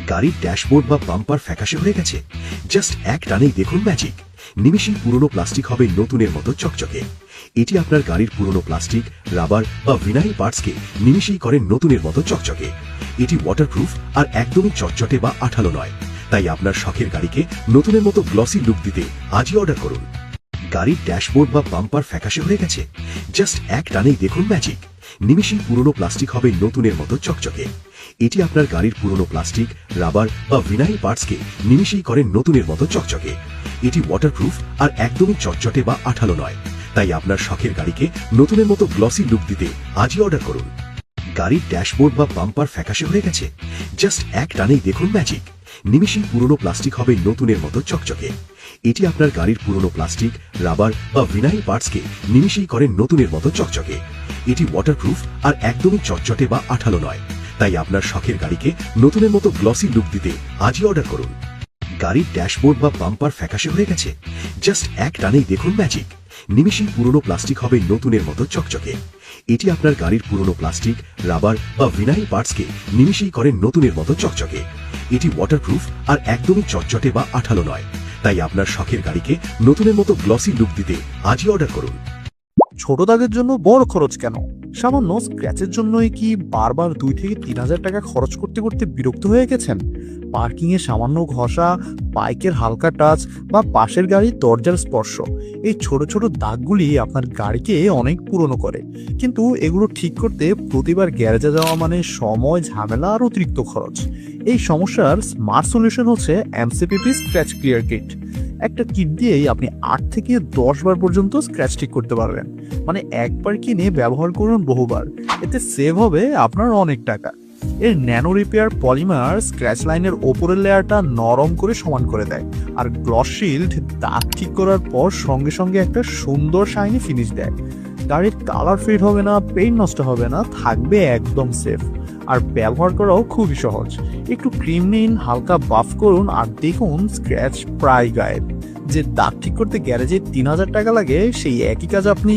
গাড়ির ড্যাশবোর্ড বা বাম্পার ফ্যাকাশে হয়ে গেছে? জাস্ট এক টানেই দেখুন ম্যাজিক। নিমেষেই পুরনো প্লাস্টিক হবে নতুনের মতো চকচকে। এটি আপনার গাড়ির পুরনো প্লাস্টিক, রাবার বা ভিনাইল পার্টসকে নিমেষেই করে নতুনের মতো চকচকে। এটি ওয়াটারপ্রুফ আর একদমই চটচটে বা আঠালো নয়। তাই আপনার শখের গাড়িকে নতুনের মতো গ্লসি লুক দিতে আজই অর্ডার করুন। গাড়ির ড্যাশবোর্ড বা বাম্পার ফ্যাকাশে হয়ে গেছে? জাস্ট এক টানেই দেখুন ম্যাজিক। নিমেষেই পুরনো প্লাস্টিক হবে নতুনের মতো চকচকে। এটি আপনার গাড়ির পুরনো প্লাস্টিক, রাবার বা ভিনাইল পার্টসকে নিমেষেই করে নতুনের মতো চকচকে। এটি ওয়াটারপ্রুফ আর একদমই চটচটে বা আঠালো নয়। তাই আপনার শখের গাড়িকে নতুনের মতো গ্লসি লুক দিতে আজই অর্ডার করুন। গাড়ির ড্যাশবোর্ড বা বাম্পার ফ্যাকাশে হয়ে গেছে? জাস্ট এক টানেই দেখুন ম্যাজিক। নিমেষেই পুরনো প্লাস্টিক হবে নতুনের মতো চকচকে। এটি আপনার গাড়ির পুরনো প্লাস্টিক, রাবার বা ভিনাইল পার্টসকে নিমেষেই করে নতুনের মতো চকচকে। এটি ওয়াটারপ্রুফ আর একদমই চটচটে বা আঠালো নয়। তাই আপনার শখের গাড়িকে নতুনের মতো গ্লসি লুক দিতে আজই অর্ডার করুন। গাড়ির ড্যাশবোর্ড বা বাম্পার ফ্যাকাশে হয়ে গেছে? জাস্ট এক টানেই দেখুন ম্যাজিক। নিমেষেই পুরনো প্লাস্টিক হবে নতুনের মতো চকচকে। এটি আপনার গাড়ির পুরনো প্লাস্টিক, রাবার বা ভিনাইল পার্টসকে নিমেষেই করে নতুনের মতো চকচকে। এটি ওয়াটারপ্রুফ আর একদমই চটচটে বা আঠালো নয়। তাই আপনার শখের গাড়িকে নতুনের মতো গ্লসি লুক দিতে আজই অর্ডার করুন। ছোট দাগের জন্য বড় খরচ কেন? সামান্য স্ক্র্যাচের জন্যই কি বারবার 2 থেকে 3 হাজার টাকা খরচ করতে করতে বিরক্ত হয়ে গেছেন? পার্কিং এ সামান্য ঘষা, বাইকের হালকা টাচ বা পাশের গাড়ির দরজার স্পর্শ, এই ছোট ছোট দাগগুলি আপনার গাড়িকে অনেক পুরনো করে। কিন্তু এগুলো ঠিক করতে প্রতিবার গ্যারেজে যাওয়া মানে সময়, ঝামেলা আর অতিরিক্ত খরচ। এই সমস্যার স্মার্ট সলিউশন হচ্ছে এমসিপিপি স্ক্র্যাচ ক্লিয়ার কিট। একটা কিট দিয়েই আপনি 8 থেকে 10 বার পর্যন্ত স্ক্র্যাচ ঠিক করতে পারবেন। মানে একবার কিনে ব্যবহার করুন বহুবার। এতে সেভ হবে আপনার অনেক টাকা। এর ন্যানো রিপেয়ার পলিমার স্ক্র্যাচ লাইনের ওপরের লেয়ারটা নরম করে সমান করে দেয়, আর গ্লস শিল্ড দাগ ঠিক করার পর সঙ্গে সঙ্গে একটা সুন্দর শাইনি ফিনিশ দেয়। গাড়ির কালার ফেড হবে না, পেইন্ট নষ্ট হবে না, থাকবে একদম সেফ। আর ব্যবহার করাও খুবই সহজ। একটু ক্রিম নিন, হালকা বাফ করুন আর দেখুন স্ক্র্যাচ প্রায় গায়েব। যে দাগ ঠিক করতে গ্যারেজে 3,000 টাকা লাগে, সেই একই কাজ আপনি